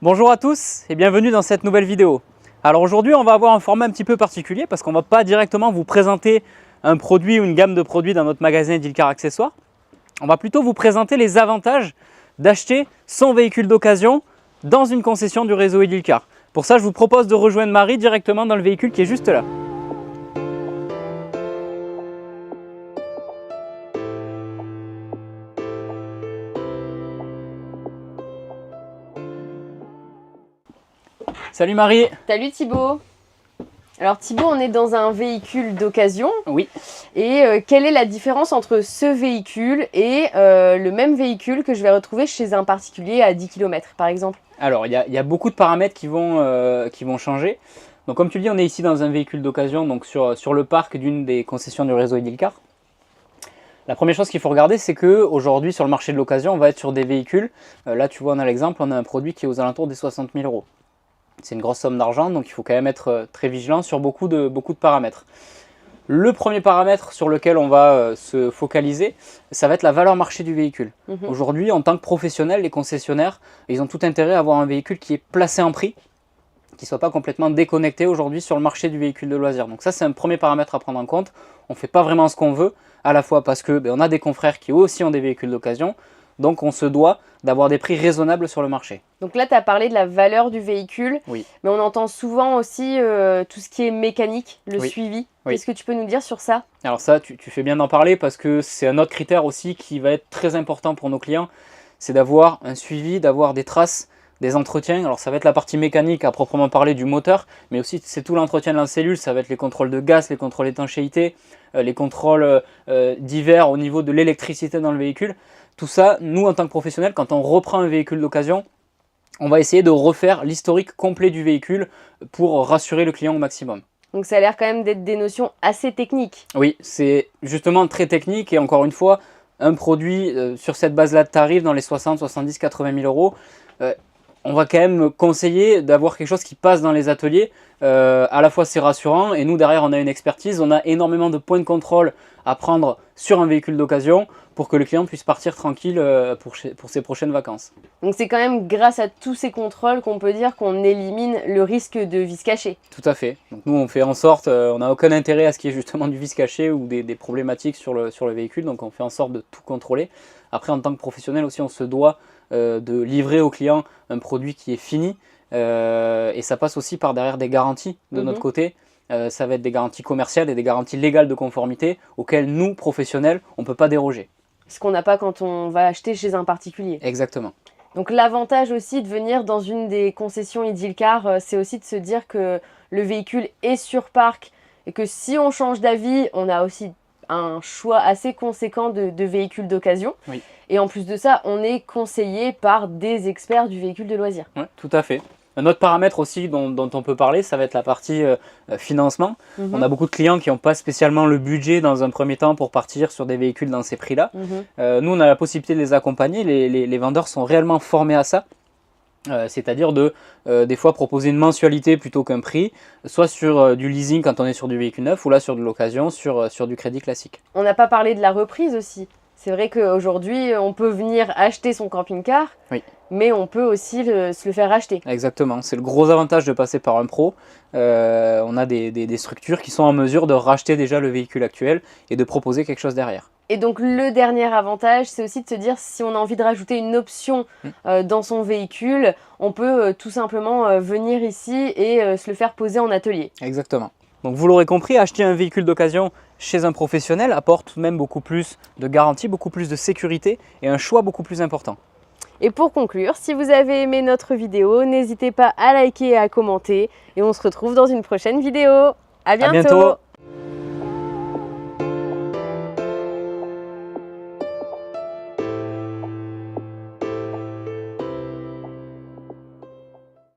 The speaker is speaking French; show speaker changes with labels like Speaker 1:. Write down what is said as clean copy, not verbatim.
Speaker 1: Bonjour à tous et bienvenue dans cette nouvelle vidéo. Alors aujourd'hui on va avoir un format un petit peu particulier parce qu'on ne va pas directement vous présenter un produit ou une gamme de produits dans notre magasin Edilcar Accessoires. On va plutôt vous présenter les avantages d'acheter son véhicule d'occasion dans une concession du réseau Edilcar. Pour ça je vous propose de rejoindre Marie directement dans le véhicule qui est juste là. Salut Marie.
Speaker 2: Salut Thibaut. Alors Thibaut, on est dans un véhicule d'occasion.
Speaker 1: Oui.
Speaker 2: Et quelle est la différence entre ce véhicule et le même véhicule que je vais retrouver chez un particulier à 10 km par exemple?
Speaker 1: Alors il y a beaucoup de paramètres qui vont changer. Donc comme tu le dis, on est ici dans un véhicule d'occasion, donc sur le parc d'une des concessions du réseau Edilcar. La première chose qu'il faut regarder, c'est qu'aujourd'hui sur le marché de l'occasion, on va être sur des véhicules. Là tu vois, on a l'exemple, on a un produit qui est aux alentours des 60 000 €. C'est une grosse somme d'argent, donc il faut quand même être très vigilant sur beaucoup de paramètres. Le premier paramètre sur lequel on va se focaliser, ça va être la valeur marché du véhicule. Aujourd'hui, en tant que professionnel, les concessionnaires, ils ont tout intérêt à avoir un véhicule qui est placé en prix, qui ne soit pas complètement déconnecté aujourd'hui sur le marché du véhicule de loisir. Donc ça, c'est un premier paramètre à prendre en compte. On ne fait pas vraiment ce qu'on veut, à la fois parce que on a des confrères qui eux aussi ont des véhicules d'occasion, donc on se doit d'avoir des prix raisonnables sur le marché.
Speaker 2: Donc là, tu as parlé de la valeur du véhicule,
Speaker 1: oui.
Speaker 2: Mais on entend souvent aussi tout ce qui est mécanique, le suivi.
Speaker 1: Oui.
Speaker 2: Qu'est-ce que tu peux nous dire sur ça?
Speaker 1: Alors ça, tu fais bien d'en parler parce que c'est un autre critère aussi qui va être très important pour nos clients, c'est d'avoir un suivi, d'avoir des traces, des entretiens. Alors ça va être la partie mécanique à proprement parler du moteur, mais aussi c'est tout l'entretien de la cellule, ça va être les contrôles de gaz, les contrôles d'étanchéité, les contrôles divers au niveau de l'électricité dans le véhicule. Tout ça, nous en tant que professionnels, quand on reprend un véhicule d'occasion, on va essayer de refaire l'historique complet du véhicule pour rassurer le client au maximum.
Speaker 2: Donc ça a l'air quand même d'être des notions assez techniques.
Speaker 1: Oui, c'est justement très technique et encore une fois, un produit sur cette base-là de tarifs dans les 60, 70, 80 000 €, on va quand même conseiller d'avoir quelque chose qui passe dans les ateliers. À la fois c'est rassurant et nous derrière on a une expertise, on a énormément de points de contrôle à prendre sur un véhicule d'occasion pour que le client puisse partir tranquille pour ses prochaines vacances.
Speaker 2: Donc c'est quand même grâce à tous ces contrôles qu'on peut dire qu'on élimine le risque de vis caché.
Speaker 1: Tout à fait. Donc nous on fait en sorte, on n'a aucun intérêt à ce qu'il y ait justement du vis caché ou des problématiques sur le véhicule, donc on fait en sorte de tout contrôler. Après en tant que professionnel aussi on se doit de livrer au client un produit qui est fini et ça passe aussi par derrière des garanties de notre côté. Ça va être des garanties commerciales et des garanties légales de conformité auxquelles nous, professionnels, on ne peut pas déroger.
Speaker 2: Ce qu'on n'a pas quand on va acheter chez un particulier.
Speaker 1: Exactement.
Speaker 2: Donc l'avantage aussi de venir dans une des concessions Edilcar, c'est aussi de se dire que le véhicule est sur parc et que si on change d'avis, on a aussi un choix assez conséquent de véhicules d'occasion.
Speaker 1: Oui.
Speaker 2: Et en plus de ça, on est conseillé par des experts du véhicule de loisir.
Speaker 1: Oui, tout à fait. Un autre paramètre aussi dont on peut parler, ça va être la partie financement. On a beaucoup de clients qui n'ont pas spécialement le budget dans un premier temps pour partir sur des véhicules dans ces prix-là. Nous, on a la possibilité de les accompagner. Les vendeurs sont réellement formés à ça. C'est-à-dire des fois proposer une mensualité plutôt qu'un prix, soit sur du leasing quand on est sur du véhicule neuf, ou là sur de l'occasion, sur du crédit classique.
Speaker 2: On n'a pas parlé de la reprise aussi. C'est vrai qu'aujourd'hui, on peut venir acheter son camping-car, mais on peut aussi se le faire acheter.
Speaker 1: Exactement, c'est le gros avantage de passer par un pro. On a des structures qui sont en mesure de racheter déjà le véhicule actuel et de proposer quelque chose derrière.
Speaker 2: Et donc le dernier avantage, c'est aussi de se dire si on a envie de rajouter une option dans son véhicule, on peut tout simplement venir ici et se le faire poser en atelier.
Speaker 1: Exactement. Donc vous l'aurez compris, acheter un véhicule d'occasion chez un professionnel apporte tout de même beaucoup plus de garantie, beaucoup plus de sécurité et un choix beaucoup plus important.
Speaker 2: Et pour conclure, si vous avez aimé notre vidéo, n'hésitez pas à liker et à commenter et on se retrouve dans une prochaine vidéo. À bientôt.